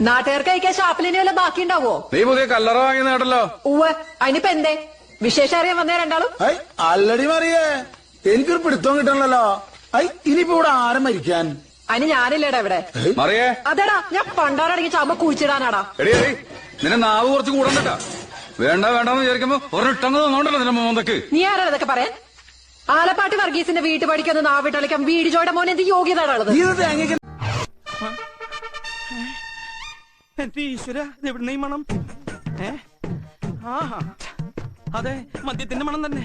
നാട്ടുകാർക്ക് കഴിക്കാൻ ഷാപ്പിലിന് വല്ല ബാക്കി ഉണ്ടാവോ? നീ പുതിയ കല്ലറ വാങ്ങി നേട്ടല്ലോ. ഉവ്വ്, അതിനിപ്പോ എന്തേ? വിശേഷം അറിയാൻ വന്നേ രണ്ടാളും? അല്ലടി മറിയേ, എനിക്കൊരു പിടുത്തം കിട്ടണല്ലോ. ഇനിയിപ്പോ ഇവിടെ ആരും മരിക്കാൻ? അതിന് ഞാനില്ലേടാ ഇവിടെ. മറിയേ, അതെടാ, ഞാൻ പണ്ടാറടങ്ങി ചാമ്പ കുഴിച്ചിടാനാടാ. എടി നിന്നെ നാവ് കുറച്ച് കൂടണ്ടട്ടാ. വേണ്ട വേണ്ടെന്ന് വിചാരിക്കുമ്പോ ഒരിട്ടങ്ങ് തോന്നോണ്ടല്ലോ നിന്റെ മോന്തക്ക്. നീ ആരാ ഇതൊക്കെ പറയാൻ? ആലപ്പാട്ടി വർഗീസിന്റെ വീട്ടു പഠിക്കുന്ന നാവിട്ടളിക്കാൻ വീടിജോയുടെ മോനെ എന്ത് യോഗ്യതയുള്ളത്? എന്റെ ഈശ്വര, എവിടെ ഈ മണം? അതെ, മദ്യത്തിന്റെ മണം തന്നെ.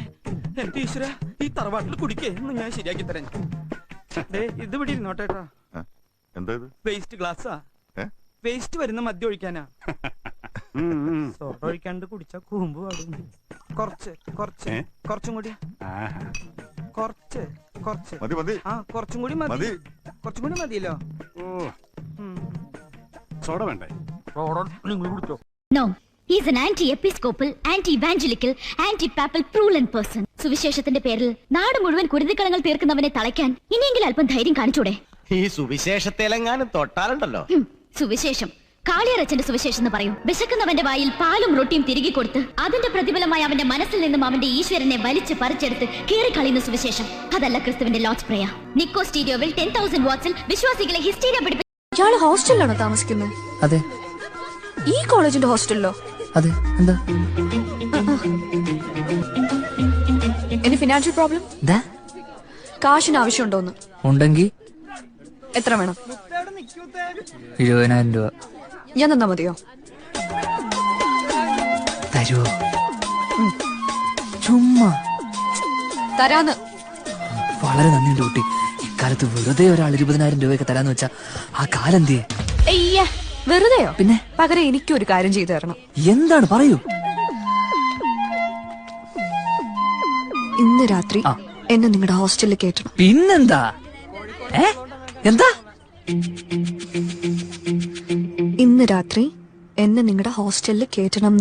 എന്റെ ഈശ്വര, ഈ തറവാട്ടിൽ കുടിക്കേ ഞാൻ ശരിയാക്കി തരാൻ. ഇത് ഇവിടെ ഇരുന്നോട്ടേട്ടാ. എന്താ വേസ്റ്റ് ഗ്ലാസ്സാ. വേസ്റ്റ് വരുന്ന മദ്യം ഒഴിക്കാനാ. സോഡ ഒഴിക്കാണ്ട് കുടിച്ചാ കൂമ്പ് പാടും. കുറച്ചും കൂടി. കുറച്ചും കൂടി മതി. കുറച്ചും കൂടി മതിയല്ലോ. സോഡ വേണ്ടേ? No, he is an anti-episcopal, anti-evangelical, anti-papal prudent person. സുവിശേഷത്തിന്റെ പേരിൽ നാട് മുഴുവൻ കുരുതിക്കളങ്ങൾ തീർക്കുന്നവനെ തളയ്ക്കാൻ ഇനിയെങ്കിലും അല്പം ധൈര്യം കാണിച്ചൂടെ? ഈ സുവിശേഷത്തെലെങ്ങാനും തൊട്ടാലുണ്ടല്ലോ. സുവിശേഷം കാളിയറച്ചന്റെ സുവിശേഷം എന്ന് പറയും. വിശക്കുന്നവന്റെ വായിൽ പാലും റൊട്ടിയും തിരികെ കൊടുത്ത് അതിന്റെ പ്രതിഫലമായി അവന്റെ മനസ്സിൽ നിന്നും അവന്റെ ഈശ്വരനെ വലിച്ചു പറിച്ചെടുത്ത് കീറിക്കളയുന്ന സുവിശേഷം. അതല്ല ക്രിസ്തുവിന്റെ ലോർഡ്സ് പ്രേയർ. നിക്കോ സ്റ്റീരിയോവിൽ 10,000 വാട്ട്സിൽ വിശ്വാസികളെ ഹിസ്റ്റീരിയ പഠിപ്പിച്ചു. ഇയാള് ഹോസ്റ്റലിലാണോ താമസിക്കുന്നത്? അതെ. ഈ കോളേജിന്റെ ഹോസ്റ്റലിലോ? അതെ. എന്താ? Any financial problem? കാശിന് ആവശ്യമുണ്ടോന്ന്? ഉണ്ടെങ്കിൽ എത്ര വേണം? 20,000 രൂപ. ഞാൻ തന്നാ മതിയോ? തരുവോ? ചുമ്മാ തരാന്ന്. വളരെ നന്ദിയുണ്ട് കുട്ടി. ഇക്കാലത്ത് വെറുതെ ഒരാൾ 20,000 രൂപയൊക്കെ തരാന്ന് വെച്ചാ ആ കാലെന്തിയെ? വെറുതെയോ? പിന്നെ പകരം എനിക്കൊരു കാര്യം ചെയ്തു തരണം. എന്താണ്? പറയൂ. ഇന്ന് രാത്രി എന്നെ നിങ്ങളുടെ ഹോസ്റ്റലിൽ കേട്ടണം. പിന്നെന്താ? എന്താ? ഇന്ന് രാത്രി എന്നെ നിങ്ങളുടെ ഹോസ്റ്റലിൽ കേട്ടണം.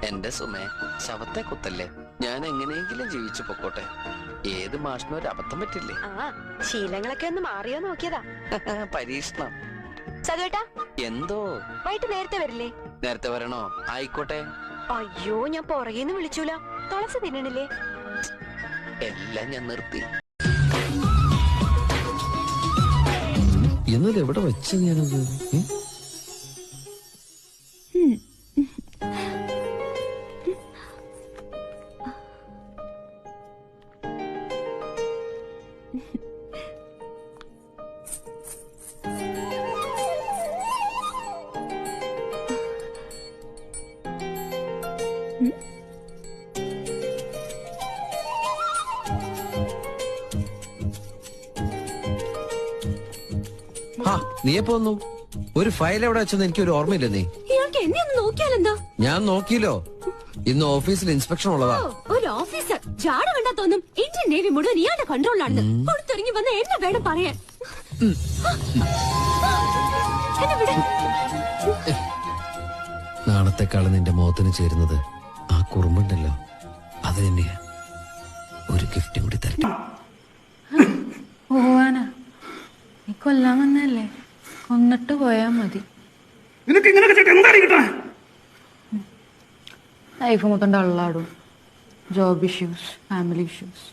എന്റെ സുമേ, ശവത്തെ കുത്തല്ലേ. ഞാൻ എങ്ങനെയെങ്കിലും ജീവിച്ചു പൊക്കോട്ടെ. ഏത് മാഷിനും ഒരു അബദ്ധം പറ്റില്ലേ? ശീലങ്ങളൊക്കെ ഒന്ന് മാറിയോ നോക്കിയതാ. പരീക്ഷണം. എന്തോ വൈകിട്ട് നേരത്തെ വരില്ലേ? നേരത്തെ വരണോ? ആയിക്കോട്ടെ. അയ്യോ, ഞാൻ പുറകേന്ന് വിളിച്ചൂല. തുളസി തിന്നണില്ലേ? എല്ലാം ഞാൻ നിർത്തി. എന്നാൽ എവിടെ വെച്ച് ഞാനത്? നീ എപ്പോ വന്നു? ഒരു ഫയൽ എവിടെ വെച്ചെന്ന് എനിക്ക് ഒരു ഓർമ്മയില്ല. നീ എന്നെ ഒന്ന് നോക്കിയാലെന്താ? ഞാൻ നോക്കിയല്ലോ. ഇന്ന് ഓഫീസിൽ ഇൻസ്പെക്ഷൻ ഉള്ളതാ. ഒരു ഓഫീസർ ജാട കണ്ടാ തോന്നും ഇന്ത്യൻ നേവി മുഴുവൻ ഇയാളുടെ കൺട്രോളിലാണ്. പുറത്തിറങ്ങി വന്ന എന്നെ വേണം പറയാൻ. നാളത്തെക്കാള് നിന്റെ മുഖത്തിന് ചേരുന്നത് ആ കുറുമ്പുണ്ടല്ലോ, അത് തന്നെയാ. ഒരു ഗിഫ്റ്റ് കൂടി തരട്ടെ. പോവാനാ? നീ കൊല്ലാൻ വന്നല്ലേ? കൊന്നിട്ട് പോയാ മതി. ലൈഫ് മൊത്തം ഡള്ളാടും. ജോബ് ഇഷ്യൂസ്, ഫാമിലി ഇഷ്യൂസ്,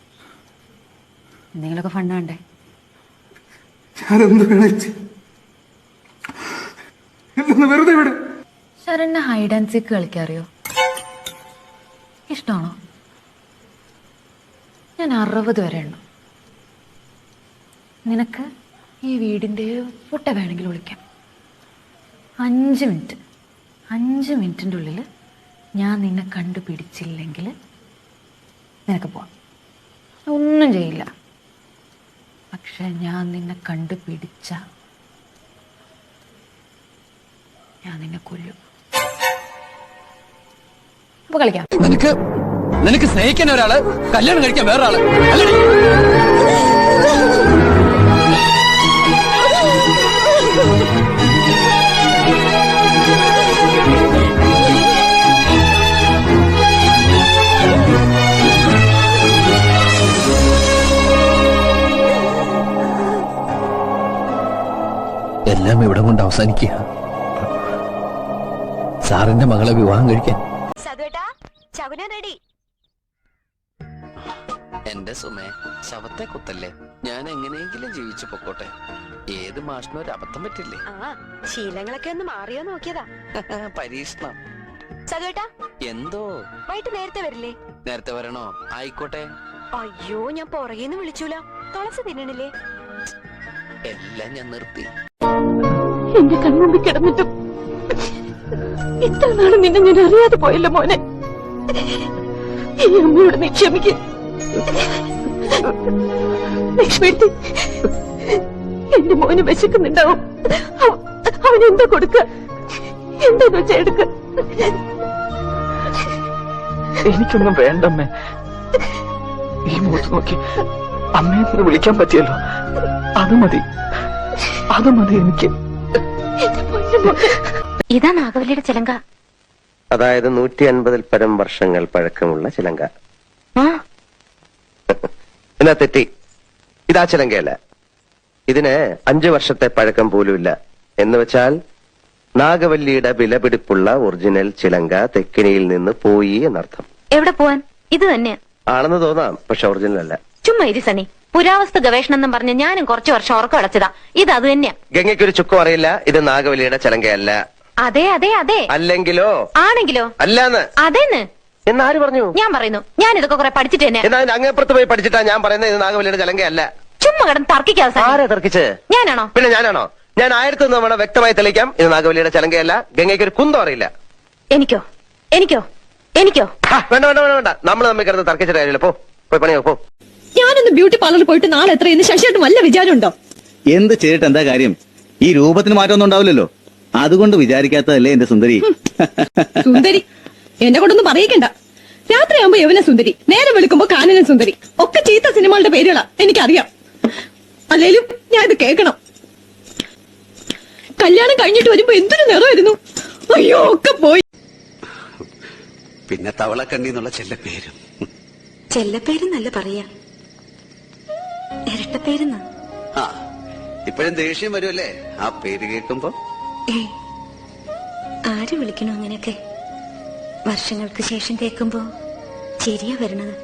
എന്തെങ്കിലുമൊക്കെ ഫണ്ട് വേണ്ടേ? ശരണ്യ ഹൈഡ് ആൻഡ് സീക്ക് കളിക്കാറിയോ? ഇഷ്ടമാണോ? ഞാൻ 60 വരെ എണ്ണും. നിനക്ക് ഈ വീടിന്റെ പൊട്ട വേണമെങ്കിൽ വിളിക്കാം. 5 മിനിറ്റ്. 5 മിനിറ്റിന്റെ ഉള്ളിൽ ഞാൻ നിന്നെ കണ്ടുപിടിച്ചില്ലെങ്കിൽ നിനക്ക് പോവാം. ഒന്നും ചെയ്യില്ല. പക്ഷെ ഞാൻ നിന്നെ കണ്ടുപിടിച്ച ഞാൻ നിന്നെ കൊല്ലും. അപ്പൊ കളിക്കാം. നിനക്ക് സ്നേഹിക്കാൻ ഒരാള്, കല്യാണം കഴിക്കാൻ വേറൊരാള് അല്ലേ? എല്ലാം ഇവിടെ കൊണ്ട് അവസാനിക്കുക. സാറിന്റെ മകളെ വിവാഹം കഴിക്കാൻ. എന്റെ സുമേ, ശവത്തെ കുത്തല്ലേ. ഞാൻ എങ്ങനെയെങ്കിലും ജീവിച്ചു പൊക്കോട്ടെ. ഏത് മാഷിനും ഒരു അബദ്ധം പറ്റില്ലേ. ശീലങ്ങളൊക്കെ ഒന്ന് മാറിയോ നോക്കിയതാ. പരീക്ഷണം. സതുവേട്ടാ, എന്തോ വൈകിട്ട് നേരത്തെ വരില്ലേ? നേരത്തെ വരണോ? ആയിക്കോട്ടെ. അയ്യോ, ഞാൻ പുറകേന്ന് വിളിച്ചൂല. തുളസി തിന്നണില്ലേ? എല്ലാം ഞാൻ നിർത്തി. എന്റെ കൺമുമ്പിൽ കിടന്നിട്ടും ഇത്ര നാള് നിന്നെ ഞാൻ അറിയാതെ പോയല്ലോ മോനെ. ഈ അമ്മയോട് നീ ക്ഷമിക്കും. എന്റെ മോന് വിശക്കുന്നുണ്ടാവും. അവനെന്താ കൊടുക്ക? എന്താന്ന് വെച്ചാ എടുക്ക. എനിക്കൊന്നും വേണ്ടമ്മേ. ഈ മുഖത്ത് നോക്കി അമ്മയെന്ന് വിളിക്കാൻ പറ്റിയല്ലോ. അത് മതി, അത് മതി എനിക്ക്. ഇതാ നാഗവല്ലിയുടെ ചിലങ്ക. അതായത് 150 പരം വർഷങ്ങൾ പഴക്കമുള്ള ചിലങ്ക. എന്നാ തെറ്റി. ഇതാ ചിലങ്കയല്ല. ഇതിന് 5 വർഷത്തെ പഴക്കം പോലുമില്ല. എന്ന് വെച്ചാൽ നാഗവല്ലിയുടെ വിലപിടിപ്പുള്ള ഒറിജിനൽ ചിലങ്ക തെക്കിനിയിൽ നിന്ന് പോയി എന്നർത്ഥം. എവിടെ പോവാൻ? ഇത് തന്നെ ആണെന്ന് തോന്നാം, പക്ഷെ ഒറിജിനൽ അല്ല. ചുമ്മാ ഇരി സണി. പുരാവസ്തു ഗവേഷണം എന്നും പറഞ്ഞ് ഞാനും കുറച്ചു വർഷം ഉറക്കം അടച്ചതാ. ഇത് അത് തന്നെയാ. ഗംഗയ്ക്കൊരു ചുക്കും അറിയില്ല. ഇത് നാഗവല്ലിയുടെ ചിലങ്കയല്ല. അതെ അതെ അതെ. അല്ലെങ്കിലോ? ആണെങ്കിലോ? അല്ലാന്ന്. അതേന്ന് എന്നാര് പറഞ്ഞു? ഞാൻ പറയുന്നു. ഞാൻ ഇതൊക്കെ കുറെ പഠിച്ചിട്ട് തന്നെ. എന്നാ അങ്ങേപ്പുറത്ത് പോയി പഠിച്ചിട്ടാ ഞാൻ പറയുന്നത് ഇത് നാഗവല്ലിയുടെ ചിലങ്കയല്ല. ചുമ്മാ കിടന്ന് തർക്കിക്കാതെ. ആരാ തർക്കിച്ച്? ഞാനാണോ? പിന്നെ ഞാനാണോ? ഞാൻ 1001 തവണ വ്യക്തമായി തെളിയിക്കാം, ഇത് നാഗവല്ലിയുടെ ചിലങ്കയല്ല. ഗംഗയ്ക്ക് ഒരു കുന്തം അറിയില്ല. എനിക്കോ? എനിക്കോ? എനിക്കോ? വേണ്ട വേണ്ട വേണ്ട വേണ്ട. നമ്മൾ തമ്മിൽ കിടന്ന് തർക്കിച്ചിട്ട് കാര്യമില്ല. പോയി പണിയോ പോ. ഞാനൊന്ന് ബ്യൂട്ടി പാർലറിൽ പോയിട്ട് നാളെ എത്രയെന്ന് ശശിയായിട്ട് വല്ല വിചാരമുണ്ടോ? എന്ത് ചെയ്തിട്ട് എന്താ കാര്യം? ഈ രൂപത്തിന് മാറ്റമൊന്നും ഉണ്ടാവില്ലല്ലോ. അതുകൊണ്ട് വിചാരിക്കാത്തതല്ലേ എന്റെ സുന്ദരി. സുന്ദരി എന്നെ കൊണ്ടൊന്നും പറയിക്കണ്ട. രാത്രിയാകുമ്പോ യവന സുന്ദരി, നേരം വെളുക്കുമ്പോ കാനന സുന്ദരി, ഒക്കെ ചീത്ത സിനിമകളുടെ പേരുകളാ. എനിക്കറിയാം. അല്ലേലും ഞാൻ ഇത് കേൾക്കണം. കല്യാണം കഴിഞ്ഞിട്ട് വരുമ്പോ എന്തൊരു നിറമായിരുന്നു. അയ്യോ, ഒക്കെ പോയി. പിന്നെ തവളക്കണ്ണി എന്നുള്ള ചെല്ലപ്പേരും. ചെല്ലപ്പേരെന്നല്ല പറയാ, ഇരട്ടപ്പേരെന്ന്. ഇപ്പോഴും ദേഷ്യം വരുമല്ലേ ആ പേര് കേൾക്കുമ്പോ? ആര് വിളിക്കണോ അങ്ങനെയൊക്കെ? വർഷങ്ങൾക്ക് ശേഷം കേൾക്കുമ്പോ ശരിയാ വരണത്.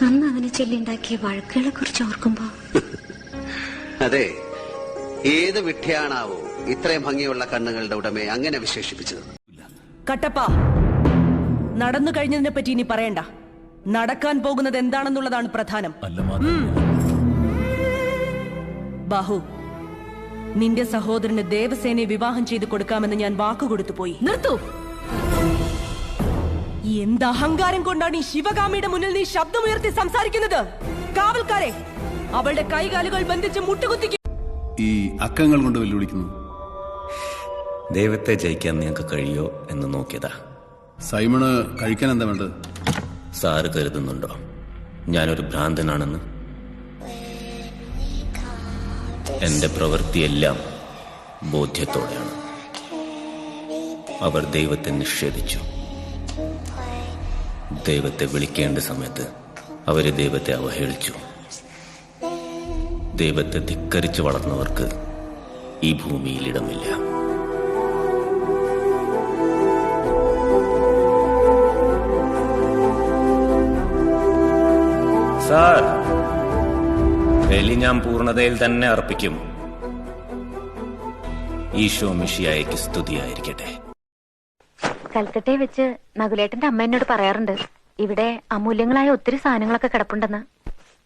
അന്ന് അതിനെ ചൊല്ലിണ്ടാക്കിയ വഴക്കുകളെ കുറിച്ച് ഓർക്കുമ്പോ. അതെ, ഏത് വിഡ്ഢിയാണാവോ ഇത്രയും ഭംഗിയുള്ള കണ്ണുകളുടെ ഉടമയെ അങ്ങനെ വിശേഷിപ്പിച്ചത്? കട്ടപ്പ, നടന്നു കഴിഞ്ഞതിനെ പറ്റി ഇനി പറയണ്ട. നടക്കാൻ പോകുന്നത് എന്താണെന്നുള്ളതാണ് പ്രധാനം. ബാഹു, നിന്റെ സഹോദരന് ദേവസേനയെ വിവാഹം ചെയ്തു കൊടുക്കാമെന്ന് ഞാൻ വാക്കുകൊടുത്തു പോയി. നിർത്തൂ. എന്ത് അഹങ്കാരം കൊണ്ടാണ് ഈ ശിവകാമിയുടെ മുന്നിൽ നീ ശബ്ദമുയർത്തി സംസാരിക്കുന്നത്? കാവൽക്കാരെ, അവളുടെ കൈകാലുകൾ ബന്ധിച്ച് മുട്ടുകുത്തിക്കും. ഈ അക്കങ്ങൾ കൊണ്ട് വെല്ലുവിളിക്കുന്നു. ദൈവത്തെ ജയിക്കാൻ നിങ്ങൾക്ക് കഴിയോ എന്ന് നോക്കിയതാ. സൈമണ് കഴിക്കാൻ എന്താ വേണ്ടത്? സാറ് കരുതുന്നുണ്ടോ ഞാനൊരു ഭ്രാന്തനാണെന്ന്? എന്റെ പ്രവൃത്തിയെല്ലാം ബോധ്യത്തോടെയാണ്. അവർ ദൈവത്തെ നിഷേധിച്ചു. ദൈവത്തെ വിളിക്കേണ്ട സമയത്ത് അവര് ദൈവത്തെ അവഹേളിച്ചു. ദൈവത്തെ ധിക്കരിച്ചു വളർന്നവർക്ക് ഈ ഭൂമിയിൽ ഇടമില്ല. സാർ, ബലി ഞാൻ പൂർണ്ണതയിൽ തന്നെ അർപ്പിക്കും. ഈശോ മിശിഹായ്ക്ക് സ്തുതിയായിരിക്കട്ടെ. കൽക്കട്ടയിൽ വെച്ച് നകുലേട്ടന്റെ അമ്മ എന്നോട് പറയാറുണ്ട്, ഇവിടെ അമൂല്യങ്ങളായ ഒത്തിരി സാധനങ്ങളൊക്കെ കിടപ്പുണ്ടെന്ന്.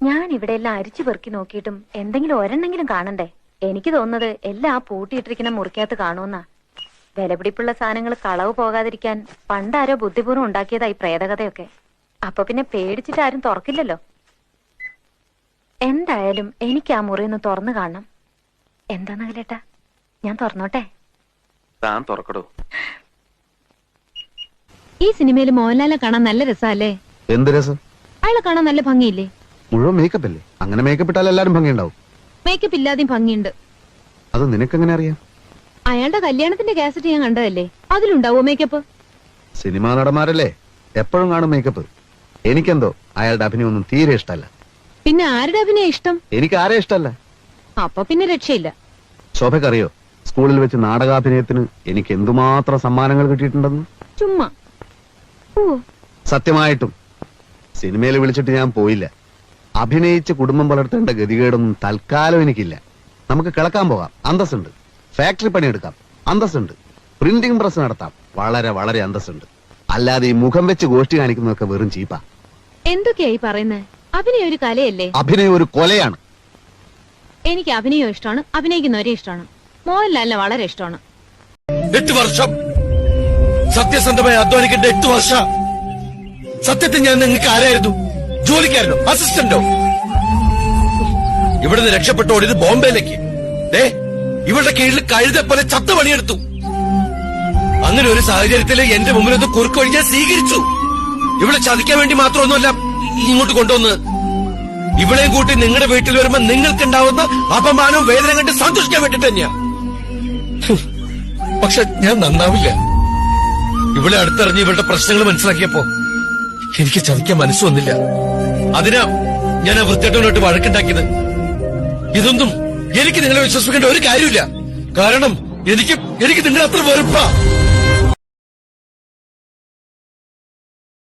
ഞാൻ ഇവിടെ എല്ലാം അരിച്ചു പെറുക്കി നോക്കിയിട്ടും എന്തെങ്കിലും ഒരെണ്ണെങ്കിലും കാണണ്ടേ? എനിക്ക് തോന്നുന്നത് എല്ലാം പൂട്ടിയിട്ടിരിക്കുന്ന മുറിക്കകത്ത് കാണുമെന്നാ. വിലപിടിപ്പുള്ള സാധനങ്ങൾ കളവ് പോകാതിരിക്കാൻ പണ്ടാരോ ബുദ്ധിപൂർവ്വം ഉണ്ടാക്കിയതായി പ്രേതകഥയൊക്കെ. അപ്പൊ പിന്നെ പേടിച്ചിട്ട് ആരും തുറക്കില്ലല്ലോ. എന്തായാലും എനിക്ക് ആ മുറി ഒന്ന് തുറന്നു കാണണം. എന്താ നകലേട്ടാ, ഞാൻ തുറന്നോട്ടെ? താൻ തുറക്കടോ. ഈ സിനിമയിൽ മോഹൻലാലിനെ കാണാൻ നല്ല രസമല്ലേ? എന്ത് രസം? അയാളെ കാണാൻ നല്ല ഭംഗിയില്ലേ? മുഴുവൻ മേക്കപ്പ് അല്ലേ? അങ്ങനെ മേക്കപ്പ് ഇട്ടാൽ എല്ലാരും ഭംഗിയുണ്ടാവും. മേക്കപ്പ് ഇല്ലാതെയും ഭംഗിയുണ്ട്. അത് നിനക്കെങ്ങനെ അറിയാം? അയാളുടെ കല്യാണത്തിന്റെ കാസറ്റ് ഞാൻ കണ്ടതല്ലേ, അതിലുണ്ടാവോ മേക്കപ്പ്? സിനിമാ നടന്മാരല്ലേ, എപ്പോഴും കാണും മേക്കപ്പ്. എനിക്കെന്തോ അയാളുടെ അഭിനയം ഒന്നും തീരെ ഇഷ്ടമല്ല. പിന്നെ ആരുടെ അഭിനയം ഇഷ്ടം? എനിക്ക് ആരെ ഇഷ്ടമല്ല. അപ്പൊ പിന്നെ രക്ഷയില്ല. ശോഭയ്ക്കറിയോ സ്കൂളിൽ വെച്ച് നാടകാഭിനയത്തിന് എനിക്ക് എന്തുമാത്രം സമ്മാനങ്ങൾ കിട്ടിയിട്ടുണ്ടെന്ന്? ചുമ്മാ. ഓ, സത്യമായിട്ടും സിനിമയിൽ വിളിച്ചിട്ട് ഞാൻ പോയില്ല. അഭിനയിച്ച് കുടുംബം വളർത്തേണ്ട ഗതികേടൊന്നും തൽക്കാലം എനിക്കില്ല. നമുക്ക് കിളക്കാൻ പോകാം, അന്തസ്സുണ്ട്. ഫാക്ടറി പണിയെടുക്കാം, അന്തസ്സുണ്ട്. പ്രിന്റിംഗ് പ്രസ് നടത്താം, വളരെ വളരെ അന്തസ്സുണ്ട്. അല്ലാതെ ഈ മുഖം വെച്ച് ഗോഷ്ടി കാണിക്കുന്നതൊക്കെ വെറും ചീപ്പാ. എന്തൊക്കെയായി പറയുന്നത്? അഭിനയം ഒരു കലയല്ലേ? അഭിനയം ഒരു കൊലയാണ്. എനിക്ക് അഭിനയം ഇഷ്ടമാണ്, അഭിനയിക്കുന്നവരെ ഇഷ്ടമാണ്. മോഹൻലാലിനെ വളരെ ഇഷ്ടമാണ്. 8 വർഷം സത്യസന്ധമായി അധ്വാനിക്കേണ്ട 8 വർഷം. സത്യത്തിൽ ഞാൻ നിങ്ങൾക്ക് ആരായിരുന്നു? ജോലിക്കാരനോ, അസിസ്റ്റന്റോ? ഇവിടുന്ന് രക്ഷപ്പെട്ട് ഓടിയത് ബോംബെയിലേക്ക്. ഇവളുടെ കീഴിൽ കഴുതപ്പോലെ ചത്ത പണിയെടുത്തു. അങ്ങനെ ഒരു സാഹചര്യത്തിൽ എന്റെ മുമ്പിലൊന്ന് കുറുക്ക് വഴി ഞാൻ സ്വീകരിച്ചു. ഇവളെ ചതിക്കാൻ വേണ്ടി മാത്രമൊന്നുമല്ല ഇങ്ങോട്ട് കൊണ്ടുവന്ന്. ഇവളെയും കൂട്ടി നിങ്ങളുടെ വീട്ടിൽ വരുമ്പോ നിങ്ങൾക്കുണ്ടാവുന്ന അപമാനവും വേദന കണ്ട് സന്തോഷിക്കാൻ വേണ്ടിട്ട് തന്നെയാ. പക്ഷെ ഞാൻ നന്നാവില്ല. ഇവളെ അടുത്തറിഞ്ഞ് ഇവളുടെ പ്രശ്നങ്ങൾ മനസ്സിലാക്കിയപ്പോ എനിക്ക് ചതിക്കാൻ മനസ്സ് വന്നില്ല. അതിനാ ഞാൻ ആ വൃത്തിയായിട്ടോട്ട് വഴക്കുണ്ടാക്കിയത്. ഇതൊന്നും എനിക്ക് നിങ്ങളെ വിശ്വസിക്കേണ്ട ഒരു കാര്യമില്ല. കാരണം എനിക്ക് നിങ്ങളെ അത്ര വെറുപ്പാ.